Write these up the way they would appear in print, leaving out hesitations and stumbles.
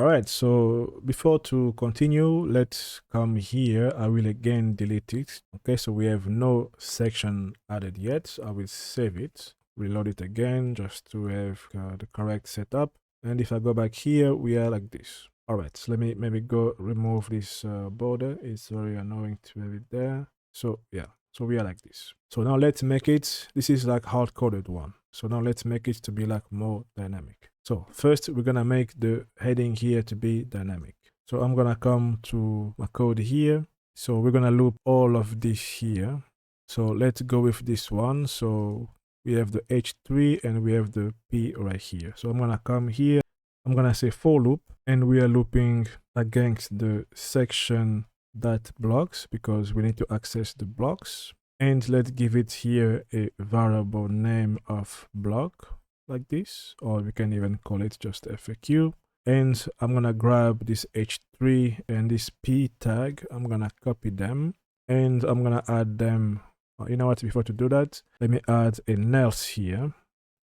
All right, so before to continue, let's come here. I will again delete it. Okay, so we have no section added yet. I will save it, reload it again just to have the correct setup. And if I go back here, we are like this. All right, so let me maybe go remove this border. It's very annoying to have it there. So yeah, so we are like this. So now let's make it, this is like hard-coded one. So now let's make it to be like more dynamic. So first we're gonna make the heading here to be dynamic. So I'm gonna come to my code here. So we're gonna loop all of this here. So let's go with this one. So we have the H3 and we have the P right here. So I'm gonna come here. I'm gonna say for loop, and we are looping against the section that blocks because we need to access the blocks. And let's give it here a variable name of block like this, or we can even call it just FAQ. And I'm gonna grab this H3 and this P tag. I'm gonna copy them and I'm gonna add them. You know what, before to do that, let me add an else here.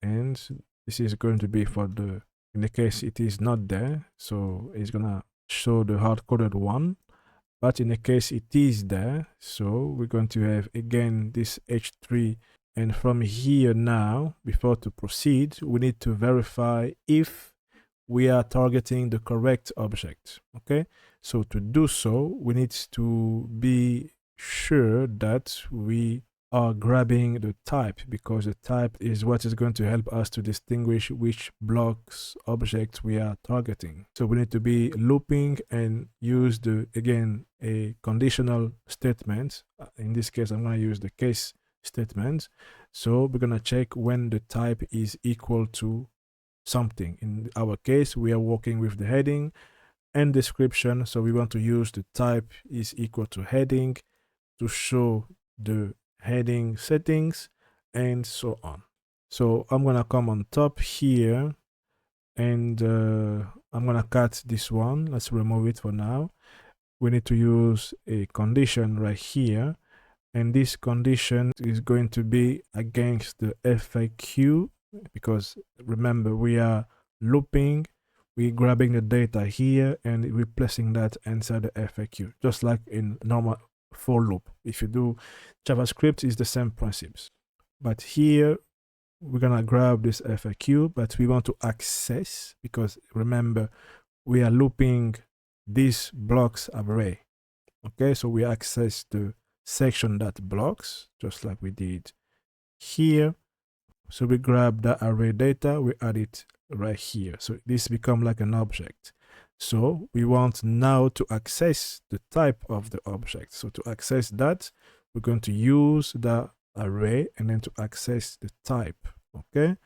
And this is going to be for the, in the case it is not there, so it's gonna show the hard-coded one. But in the case it is there, so we're going to have again this H3. And from here now, before to proceed, we need to verify if we are targeting the correct object. Okay, so to do so, we need to be sure that we are grabbing the type, because the type is what is going to help us to distinguish which blocks object we are targeting. So we need to be looping and use the, again, a conditional statement. In this case, I'm going to use the case statement. So we're going to check when the type is equal to something. In our case, we are working with the heading and description. So we want to use the type is equal to heading to show the heading settings and so on. So I'm gonna come on top here and I'm gonna cut this one. Let's remove it for now. We need to use a condition right here, and this condition is going to be against the FAQ, because remember, we are looping, we're grabbing the data here and replacing that inside the FAQ, just like in normal for loop. If you do JavaScript, is the same principles. But here we're gonna grab this FAQ, but we want to access, because remember, we are looping this blocks array. Okay, so we access the section that blocks, just like we did here. So we grab the array data, we add it right here. So this become like an object. So we want now to access the type of the object. So to access that, we're going to use the array and then to access the type. Okay,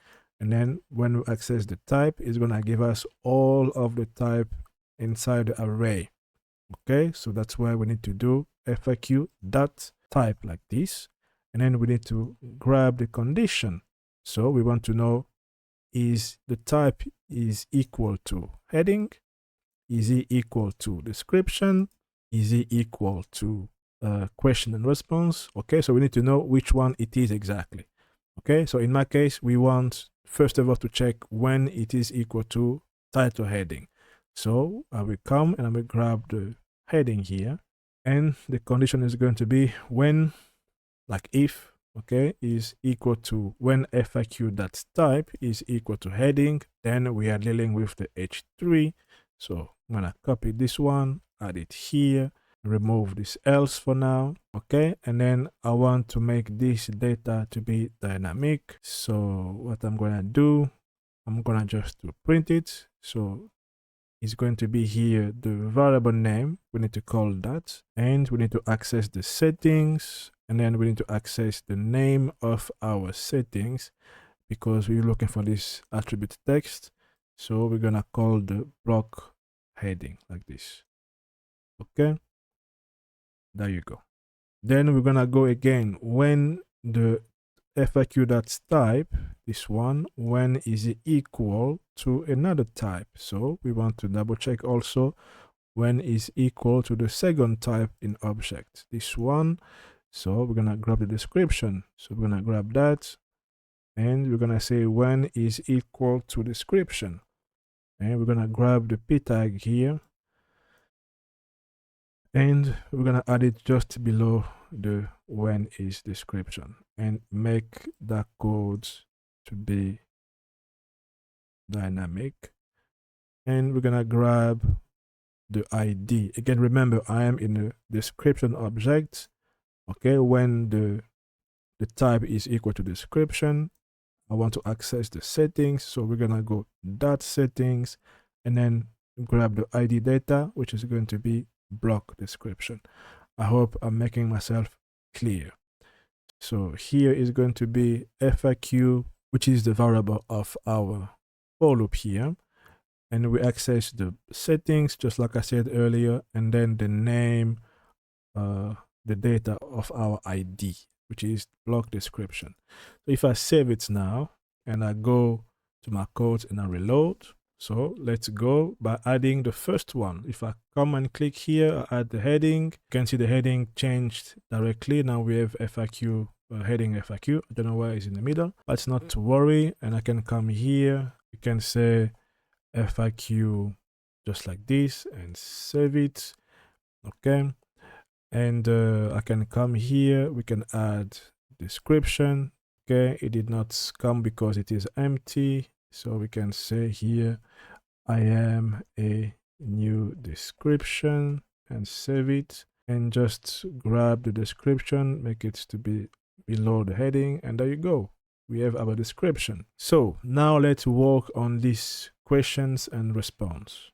and then when we access the type, it's going to give us all of the type inside the array. Okay, so that's why we need to do FAQ dot type like this, and then we need to grab the condition. So we want to know, is the type is equal to heading, is it equal to description, is it equal to question and response. Okay, so we need to know which one it is exactly. Okay, so in my case, we want first of all to check when it is equal to title heading. So I will come and I will grab the heading here, and the condition is going to be when, like if, okay, is equal to when FAQ.type is equal to heading, then we are dealing with the H3. So I'm gonna copy this one, add it here, remove this else for now. Okay, and then I want to make this data to be dynamic. So what I'm gonna do, I'm gonna just to print it. So it's going to be here the variable name, we need to call that, and we need to access the settings, and then we need to access the name of our settings, because we're looking for this attribute text. So we're gonna call the block heading like this. Okay, there you go. Then we're gonna go again when the FAQ.type, this one, when is it equal to another type. So we want to double check also when is equal to the second type in object, this one. So we're gonna grab the description. So we're gonna grab that, and we're gonna say when is equal to description. And we're gonna grab the p tag here, and we're gonna add it just below the when is description, and make that code to be dynamic. And we're gonna grab the ID. Again, remember, I am in the description object. Okay, when the type is equal to description, I want to access the settings. So we're gonna go dot settings and then grab the ID data, which is going to be block description. I hope I'm making myself clear. So here is going to be FAQ, which is the variable of our for loop here. And we access the settings, just like I said earlier, and then the name, the data of our ID, which is block description. So if I save it now and I go to my code and I reload, so let's go by adding the first one. If I come and click here, I add the heading. You can see the heading changed directly. Now we have FAQ, heading FAQ. I don't know why it's in the middle, but it's not to worry. And I can come here. You can say FAQ just like this and save it. Okay. And I can come here. We can add description. Okay. It did not come because it is empty. So we can say here, I am a new description, and save it, and just grab the description, make it to be below the heading, and there you go. We have our description. So now let's work on these questions and response.